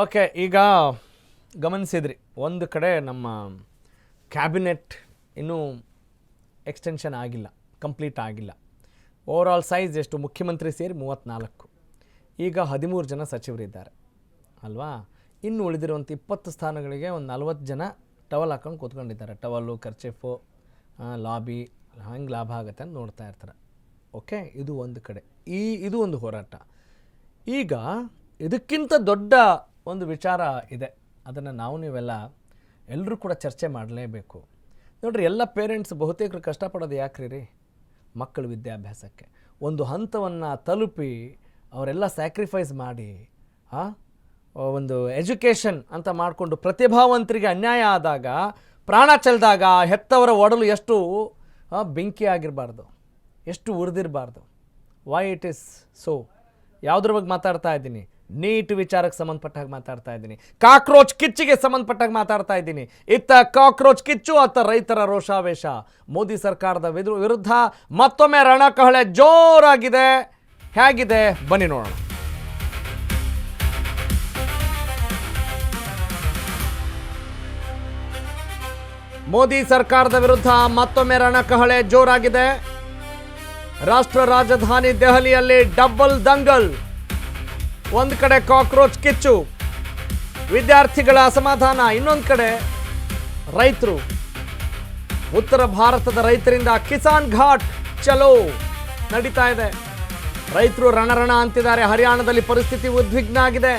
Okay, ಈಗ ಗಮನಿಸಿದ್ರಿ ಒಂದು ಕಡೆ ನಮ್ಮ ಕ್ಯಾಬಿನೆಟ್ ಇನ್ನೂ ಎಕ್ಸ್ಟೆನ್ಷನ್ ಆಗಿಲ್ಲ, ಕಂಪ್ಲೀಟ್ ಆಗಿಲ್ಲ. ಓವರಾಲ್ ಸೈಜ್ ಎಷ್ಟು? ಮುಖ್ಯಮಂತ್ರಿ ಸೇರಿ 34, ಈಗ 13 ಜನ ಸಚಿವರಿದ್ದಾರೆ ಅಲ್ವಾ. ಇನ್ನು ಉಳಿದಿರುವಂಥ 20 ಸ್ಥಾನಗಳಿಗೆ ಒಂದು 40 ಜನ ಟವಲ್ ಹಾಕೊಂಡು ಕೂತ್ಕೊಂಡಿದ್ದಾರೆ. ಟವಲ್ಲು, ಕರ್ಚಿಫು, ಲಾಬಿ, ಹಂಗೆ ಲಾಭ ಆಗುತ್ತೆ ಅಂತ ನೋಡ್ತಾ ಇರ್ತಾರೆ. ಓಕೆ, ಇದು ಒಂದು ಕಡೆ. ಇದು ಒಂದು ಹೋರಾಟ. ಈಗ ಇದಕ್ಕಿಂತ ದೊಡ್ಡ ಒಂದು ವಿಚಾರ ಇದೆ, ಅದನ್ನು ನೀವೆಲ್ಲ ಎಲ್ಲರೂ ಕೂಡ ಚರ್ಚೆ ಮಾಡಲೇಬೇಕು. ನೋಡಿರಿ, ಎಲ್ಲ ಪೇರೆಂಟ್ಸ್ ಬಹುತೇಕರು ಕಷ್ಟಪಡೋದು ಯಾಕ್ರಿ ರೀ? ಮಕ್ಕಳ ವಿದ್ಯಾಭ್ಯಾಸಕ್ಕೆ ಒಂದು ಹಂತವನ್ನು ತಲುಪಿ ಅವರೆಲ್ಲ ಸ್ಯಾಕ್ರಿಫೈಸ್ ಮಾಡಿ ಒಂದು ಎಜುಕೇಷನ್ ಅಂತ ಮಾಡಿಕೊಂಡು ಪ್ರತಿಭಾವಂತರಿಗೆ ಅನ್ಯಾಯ ಆದಾಗ, ಪ್ರಾಣ ಚೆಲ್ಲಿದಾಗ ಹೆತ್ತವರ ಒಡಲು ಎಷ್ಟು ಬೆಂಕಿ ಆಗಿರಬಾರ್ದು, ಎಷ್ಟು ಉರಿದಿರಬಾರ್ದು. Why it is so? ಯಾವುದ್ರ ಬಗ್ಗೆ ಮಾತಾಡ್ತಾ ಇದ್ದೀನಿ? ನೀಟ್ ವಿಚಾರಕ್ಕೆ ಸಂಬಂಧಪಟ್ಟಾಗ ಮಾತಾಡ್ತಾ ಇದ್ದೀನಿ, ಕಾಕ್ರೋಚ್ ಕಿಚ್ಚಿಗೆ ಸಂಬಂಧಪಟ್ಟಾಗ ಮಾತಾಡ್ತಾ ಇದ್ದೀನಿ. ಇತ್ತ ಕಾಕ್ರೋಚ್ ಕಿಚ್ಚು, ಅತ್ತ ರೈತರ ರೋಷಾವೇಶ. ಮೋದಿ ಸರ್ಕಾರದ ವಿರುದ್ಧ ಮತ್ತೊಮ್ಮೆ ರಣಕಹಳೆ ಜೋರಾಗಿದೆ. ಹೇಗಿದೆ ಬನ್ನಿ ನೋಡೋಣ. ಮೋದಿ ಸರ್ಕಾರದ ವಿರುದ್ಧ ಮತ್ತೊಮ್ಮೆ ರಣಕಹಳೆ ಜೋರಾಗಿದೆ. ರಾಷ್ಟ್ರ ರಾಜಧಾನಿ ದೆಹಲಿಯಲ್ಲಿ ಡಬಲ್ ದಂಗಲ್. ಒಂದು ಕಡೆ ಕಾಕ್ರೋಚ್ ಕಿಚ್ಚು, ವಿದ್ಯಾರ್ಥಿಗಳ ಅಸಮಾಧಾನ, ಇನ್ನೊಂದು ಕಡೆ ರೈತರು. ಉತ್ತರ ಭಾರತದ ರೈತರಿಂದ ಕಿಸಾನ್ ಘಾಟ್ ಚಲೋ ನಡೀತಾ ಇದೆ. ರೈತರು ರಣರಣ ಅಂತಿದ್ದಾರೆ. ಹರಿಯಾಣದಲ್ಲಿ ಪರಿಸ್ಥಿತಿ ಉದ್ವಿಗ್ನ ಆಗಿದೆ.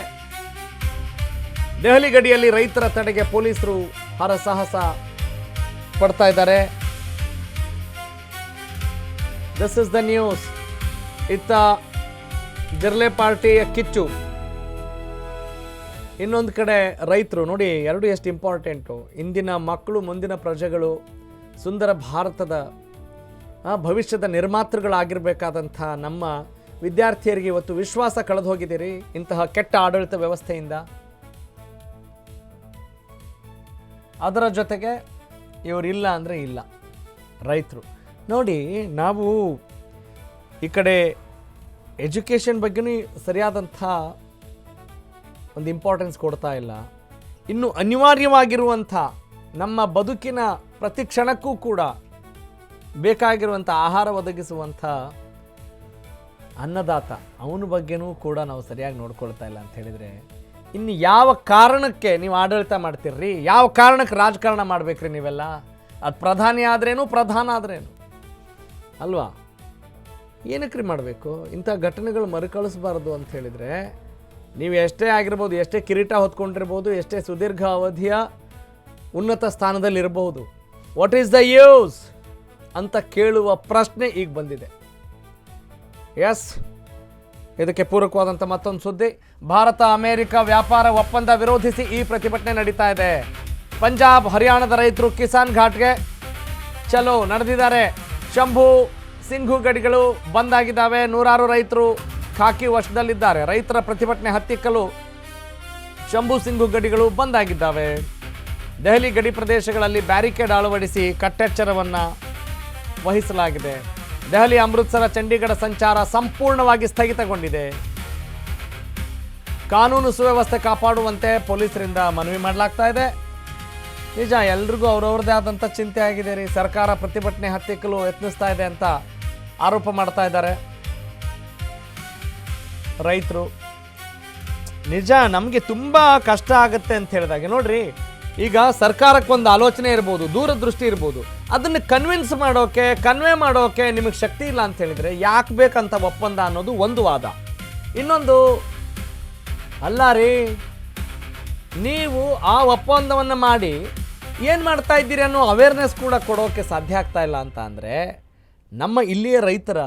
ದೆಹಲಿ ಗಡಿಯಲ್ಲಿ ರೈತರ ತಡೆಗೆ ಪೊಲೀಸರು ಹರಸಾಹಸ ಪಡ್ತಾ ಇದ್ದಾರೆ. This is the news. ಇತ್ತ ಜಿರ್ಲೆ ಪಾರ್ಟಿಯ ಕಿಚ್ಚು, ಇನ್ನೊಂದು ಕಡೆ ರೈತರು. ನೋಡಿ, ಎರಡು ಎಷ್ಟು ಇಂಪಾರ್ಟೆಂಟು. ಇಂದಿನ ಮಕ್ಕಳು ಮುಂದಿನ ಪ್ರಜೆಗಳು, ಸುಂದರ ಭಾರತದ ಭವಿಷ್ಯದ ನಿರ್ಮಾತೃಗಳಾಗಿರಬೇಕಾದಂಥ ನಮ್ಮ ವಿದ್ಯಾರ್ಥಿಯರಿಗೆ ಇವತ್ತು ವಿಶ್ವಾಸ ಕಳೆದು ಹೋಗಿದ್ದೀರಿ ಇಂತಹ ಕೆಟ್ಟ ಆಡಳಿತ ವ್ಯವಸ್ಥೆಯಿಂದ. ಅದರ ಜೊತೆಗೆ ಇವರಿಲ್ಲ ಅಂದರೆ ಇಲ್ಲ ರೈತರು. ನೋಡಿ, ನಾವು ಈ ಕಡೆ ಎಜುಕೇಷನ್ ಬಗ್ಗೆನೂ ಸರಿಯಾದಂಥ ಒಂದು ಇಂಪಾರ್ಟೆನ್ಸ್ ಕೊಡ್ತಾ ಇಲ್ಲ. ಇನ್ನು ಅನಿವಾರ್ಯವಾಗಿರುವಂಥ ನಮ್ಮ ಬದುಕಿನ ಪ್ರತಿ ಕ್ಷಣಕ್ಕೂ ಕೂಡ ಬೇಕಾಗಿರುವಂಥ ಆಹಾರ ಒದಗಿಸುವಂಥ ಅನ್ನದಾತ, ಅವನ ಬಗ್ಗೆನೂ ಕೂಡ ನಾವು ಸರಿಯಾಗಿ ನೋಡ್ಕೊಳ್ತಾ ಇಲ್ಲ ಅಂತ ಹೇಳಿದರೆ, ಇನ್ನು ಯಾವ ಕಾರಣಕ್ಕೆ ನೀವು ಆಡಳಿತ ಮಾಡ್ತೀರ್ರಿ? ಯಾವ ಕಾರಣಕ್ಕೆ ರಾಜಕಾರಣ ಮಾಡಬೇಕ್ರಿ ನೀವೆಲ್ಲ? ಅದು ಪ್ರಧಾನಿ ಆದ್ರೇನು, ಪ್ರಧಾನ ಆದ್ರೇನು ಅಲ್ವಾ? ಏನಕ್ಕೆ ರೀ ಮಾಡಬೇಕು? ಇಂಥ ಘಟನೆಗಳು ಮರುಕಳಿಸಬಾರ್ದು ಅಂತ ಹೇಳಿದರೆ, ನೀವು ಎಷ್ಟೇ ಆಗಿರ್ಬೋದು, ಎಷ್ಟೇ ಕಿರೀಟ ಹೊತ್ಕೊಂಡಿರ್ಬೋದು, ಎಷ್ಟೇ ಸುದೀರ್ಘ ಅವಧಿಯ ಉನ್ನತ ಸ್ಥಾನದಲ್ಲಿರ್ಬೋದು, ವಾಟ್ ಈಸ್ ದ ಯೂಸ್ ಅಂತ ಕೇಳುವ ಪ್ರಶ್ನೆ ಈಗ ಬಂದಿದೆ. ಎಸ್, ಇದಕ್ಕೆ ಪೂರಕವಾದಂಥ ಮತ್ತೊಂದು ಸುದ್ದಿ. ಭಾರತ ಅಮೆರಿಕ ವ್ಯಾಪಾರ ಒಪ್ಪಂದ ವಿರೋಧಿಸಿ ಈ ಪ್ರತಿಭಟನೆ ನಡೀತಾ ಇದೆ. ಪಂಜಾಬ್, ಹರಿಯಾಣದ ರೈತರು ಕಿಸಾನ್ ಘಾಟ್ಗೆ ಚಲೋ ನಡೆದಿದ್ದಾರೆ. ಶಂಭು ಸಿಂಘು ಗಡಿಗಳು ಬಂದ್ ಆಗಿದ್ದಾವೆ. ನೂರಾರು ರೈತರು ಖಾಕಿ ವಶದಲ್ಲಿದ್ದಾರೆ. ರೈತರ ಪ್ರತಿಭಟನೆ ಹತ್ತಿಕ್ಕಲು ಶಂಭು ಸಿಂಘು ಗಡಿಗಳು ಬಂದ್ ಆಗಿದ್ದಾವೆ. ದೆಹಲಿ ಗಡಿ ಪ್ರದೇಶಗಳಲ್ಲಿ ಬ್ಯಾರಿಕೇಡ್ ಅಳವಡಿಸಿ ಕಟ್ಟೆಚ್ಚರವನ್ನು ವಹಿಸಲಾಗಿದೆ. ದೆಹಲಿ, ಅಮೃತ್ಸರ, ಚಂಡೀಗಢ ಸಂಚಾರ ಸಂಪೂರ್ಣವಾಗಿ ಸ್ಥಗಿತಗೊಂಡಿದೆ. ಕಾನೂನು ಸುವ್ಯವಸ್ಥೆ ಕಾಪಾಡುವಂತೆ ಪೊಲೀಸರಿಂದ ಮನವಿ ಮಾಡಲಾಗ್ತಾ ಇದೆ. ನಿಜ, ಎಲ್ರಿಗೂ ಅವ್ರವ್ರದ್ದೇ ಆದಂಥ ಚಿಂತೆ ಆಗಿದೆ ರೀ. ಸರ್ಕಾರ ಪ್ರತಿಭಟನೆ ಹತ್ತಿಕ್ಕಲು ಯತ್ನಿಸ್ತಾ ಇದೆ ಅಂತ ಆರೋಪ ಮಾಡ್ತಾ ಇದ್ದಾರೆ ರೈತರು. ನಿಜ, ನಮಗೆ ತುಂಬ ಕಷ್ಟ ಆಗುತ್ತೆ ಅಂತ ಹೇಳಿದಾಗ, ನೋಡ್ರಿ, ಈಗ ಸರ್ಕಾರಕ್ಕೊಂದು ಆಲೋಚನೆ ಇರ್ಬೋದು, ದೂರದೃಷ್ಟಿ ಇರ್ಬೋದು, ಅದನ್ನು ಕನ್ವೆ ಮಾಡೋಕೆ ನಿಮಗೆ ಶಕ್ತಿ ಇಲ್ಲ ಅಂತ ಹೇಳಿದರೆ ಯಾಕೆ ಬೇಕಂತ ಒಪ್ಪಂದ ಅನ್ನೋದು ಒಂದು ವಾದ. ಇನ್ನೊಂದು, ಅಲ್ಲ ರೀ, ನೀವು ಆ ಒಪ್ಪಂದವನ್ನು ಮಾಡಿ ಏನು ಮಾಡ್ತಾ ಇದ್ದೀರಿ ಅನ್ನೋ ಅವೇರ್ನೆಸ್ ಕೂಡ ಕೊಡೋಕ್ಕೆ ಸಾಧ್ಯ ಆಗ್ತಾ ಇಲ್ಲ ಅಂತ ಅಂದರೆ, ನಮ್ಮ ಇಲ್ಲಿಯ ರೈತರ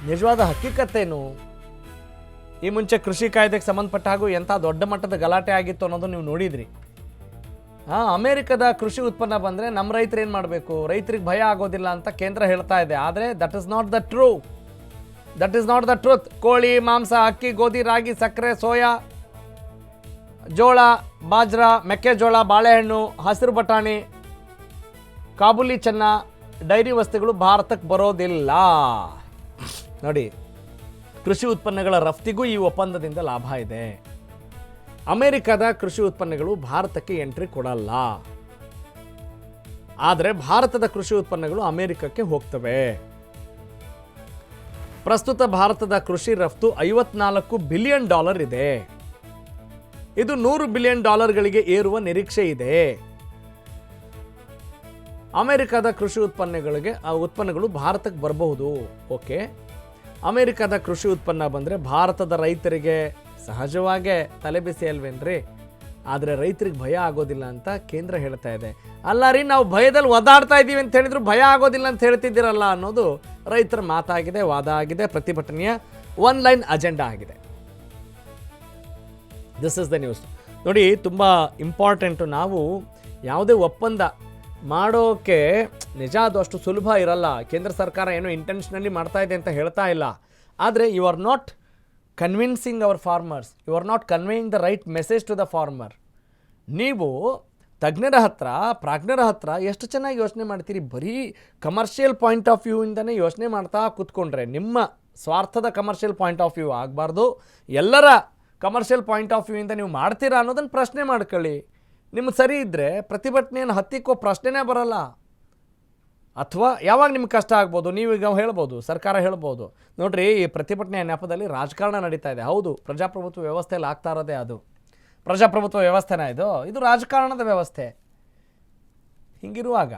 ನಿಜವಾದ ಹಕ್ಕಿಕತ್ತೇನು? ಈ ಮುಂಚೆ ಕೃಷಿ ಕಾಯ್ದೆಗೆ ಸಂಬಂಧಪಟ್ಟ ಹಾಗೂ ಎಂಥ ದೊಡ್ಡ ಮಟ್ಟದ ಗಲಾಟೆ ಆಗಿತ್ತು ಅನ್ನೋದು ನೀವು ನೋಡಿದ್ರಿ. ಅಮೇರಿಕದ ಕೃಷಿ ಉತ್ಪನ್ನ ಬಂದರೆ ನಮ್ಮ ರೈತರು ಏನು ಮಾಡಬೇಕು? ರೈತರಿಗೆ ಭಯ ಆಗೋದಿಲ್ಲ ಅಂತ ಕೇಂದ್ರ ಹೇಳ್ತಾ ಇದೆ. ಆದರೆ that is not the truth. ಕೋಳಿ ಮಾಂಸ, ಅಕ್ಕಿ, ಗೋಧಿ, ರಾಗಿ, ಸಕ್ಕರೆ, ಸೋಯಾ, ಜೋಳ, ಬಾಜ್ರಾ, ಮೆಕ್ಕೆಜೋಳ, ಬಾಳೆಹಣ್ಣು, ಹಸಿರು ಬಟಾಣಿ, ಕಾಬೂಲಿ ಚೆನ್ನ, ಡೈರಿ ವಸ್ತುಗಳು ಭಾರತಕ್ಕೆ ಬರೋದಿಲ್ಲ. ನೋಡಿ, ಕೃಷಿ ಉತ್ಪನ್ನಗಳ ರಫ್ತಿಗೂ ಈ ಒಪ್ಪಂದದಿಂದ ಲಾಭ ಇದೆ. ಅಮೆರಿಕದ ಕೃಷಿ ಉತ್ಪನ್ನಗಳು ಭಾರತಕ್ಕೆ ಎಂಟ್ರಿ ಕೊಡಲ್ಲ, ಆದರೆ ಭಾರತದ ಕೃಷಿ ಉತ್ಪನ್ನಗಳು ಅಮೆರಿಕಕ್ಕೆ ಹೋಗ್ತವೆ. ಪ್ರಸ್ತುತ ಭಾರತದ ಕೃಷಿ ರಫ್ತು $54 ಬಿಲಿಯನ್ ಇದೆ. ಇದು $100 ಬಿಲಿಯನ್ ಗಳಿಗೆ ಏರುವ ನಿರೀಕ್ಷೆ ಇದೆ. ಅಮೆರಿಕದ ಕೃಷಿ ಉತ್ಪನ್ನಗಳು ಭಾರತಕ್ಕೆ ಬರಬಹುದು. ಓಕೆ, ಅಮೆರಿಕದ ಕೃಷಿ ಉತ್ಪನ್ನ ಬಂದರೆ ಭಾರತದ ರೈತರಿಗೆ ಸಹಜವಾಗೇ ತಲೆಬಿಸಿ ಅಲ್ವೇನ್ರಿ? ಆದರೆ ರೈತರಿಗೆ ಭಯ ಆಗೋದಿಲ್ಲ ಅಂತ ಕೇಂದ್ರ ಹೇಳ್ತಾ ಇದೆ. ಅಲ್ಲ ರೀ, ನಾವು ಭಯದಲ್ಲಿ ಒದಾಡ್ತಾ ಇದ್ದೀವಿ ಅಂತ ಹೇಳಿದ್ರು ಭಯ ಆಗೋದಿಲ್ಲ ಅಂತ ಹೇಳ್ತಿದ್ದೀರಲ್ಲ ಅನ್ನೋದು ರೈತರ ಮಾತಾಗಿದೆ, ವಾದ ಆಗಿದೆ, ಪ್ರತಿಭಟನೆಯ ಲೈನ್ ಅಜೆಂಡಾ ಆಗಿದೆ. This is the news. ನೋಡಿ, ತುಂಬ ಇಂಪಾರ್ಟೆಂಟು. ನಾವು ಯಾವುದೇ ಒಪ್ಪಂದ ಮಾಡೋಕ್ಕೆ ನಿಜ ಅದು ಅಷ್ಟು ಸುಲಭ ಇರಲ್ಲ. ಕೇಂದ್ರ ಸರ್ಕಾರ ಏನೋ ಇಂಟೆನ್ಷನಲಿ ಮಾಡ್ತಾ ಇದೆ ಅಂತ ಹೇಳ್ತಾ ಇಲ್ಲ. ಆದರೆ you are not convincing our farmers, you are not conveying the right message to the farmer. ನೀವು ತಜ್ಞರ ಹತ್ರ, ಪ್ರಾಜ್ಞರ ಹತ್ರ ಎಷ್ಟು ಚೆನ್ನಾಗಿ ಯೋಚನೆ ಮಾಡ್ತೀರಿ. ಬರೀ ಕಮರ್ಷಿಯಲ್ ಪಾಯಿಂಟ್ ಆಫ್ ವ್ಯೂಯಿಂದನೇ ಯೋಚನೆ ಮಾಡ್ತಾ ಕೂತ್ಕೊಂಡ್ರೆ ನಿಮ್ಮ ಸ್ವಾರ್ಥದ ಕಮರ್ಷಿಯಲ್ ಪಾಯಿಂಟ್ ಆಫ್ ವ್ಯೂ ಆಗಬಾರ್ದು. ಎಲ್ಲರ ಕಮರ್ಷಿಯಲ್ ಪಾಯಿಂಟ್ ಆಫ್ ವ್ಯೂಯಿಂದ ನೀವು ಮಾಡ್ತೀರಾ ಅನ್ನೋದನ್ನು ಪ್ರಶ್ನೆ ಮಾಡ್ಕೊಳ್ಳಿ. ನಿಮ್ಗೆ ಸರಿ ಇದ್ದರೆ ಪ್ರತಿಭಟನೆಯನ್ನು ಹತ್ತಿಕ್ಕೋ ಪ್ರಶ್ನೆನೇ ಬರಲ್ಲ. ಅಥವಾ ಯಾವಾಗ ನಿಮ್ಗೆ ಕಷ್ಟ ಆಗ್ಬೋದು, ನೀವೀಗ ಹೇಳ್ಬೋದು, ಸರ್ಕಾರ ಹೇಳ್ಬೋದು, ನೋಡ್ರಿ ಈ ಪ್ರತಿಭಟನೆಯ ನೆಪದಲ್ಲಿ ರಾಜಕಾರಣ ನಡೀತಾ ಇದೆ. ಹೌದು, ಪ್ರಜಾಪ್ರಭುತ್ವ ವ್ಯವಸ್ಥೆಯಲ್ಲಿ ಆಗ್ತಾ ಇರೋದೇ ಅದು. ಪ್ರಜಾಪ್ರಭುತ್ವ ವ್ಯವಸ್ಥೆನ ಇದು ರಾಜಕಾರಣದ ವ್ಯವಸ್ಥೆ. ಹೀಗಿರುವಾಗ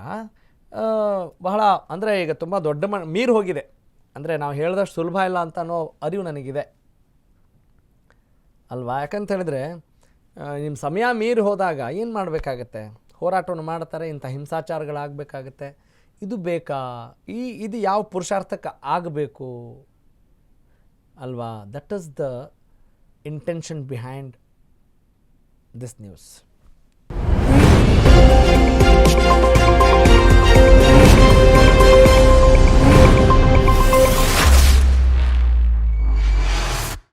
ಬಹಳ ಅಂದರೆ ಈಗ ತುಂಬ ದೊಡ್ಡ ಮೀರು ಹೋಗಿದೆ. ಅಂದರೆ ನಾವು ಹೇಳಿದಷ್ಟು ಸುಲಭ ಇಲ್ಲ ಅಂತ ಅನ್ನೋ ಅರಿವು ನನಗಿದೆ ಅಲ್ವಾ? ಯಾಕಂತ ಹೇಳಿದ್ರೆ ನಿಮ್ಮ ಸಮಯ ಮೀರಿ ಹೋದಾಗ ಏನು ಮಾಡಬೇಕಾಗತ್ತೆ? ಹೋರಾಟವನ್ನು ಮಾಡ್ತಾರೆ, ಇಂಥ ಹಿಂಸಾಚಾರಗಳಾಗಬೇಕಾಗತ್ತೆ. ಇದು ಬೇಕಾ? ಇದು ಯಾವ ಪುರುಷಾರ್ಥಕ್ಕೆ ಆಗಬೇಕು ಅಲ್ವಾ? That is the intention behind this news.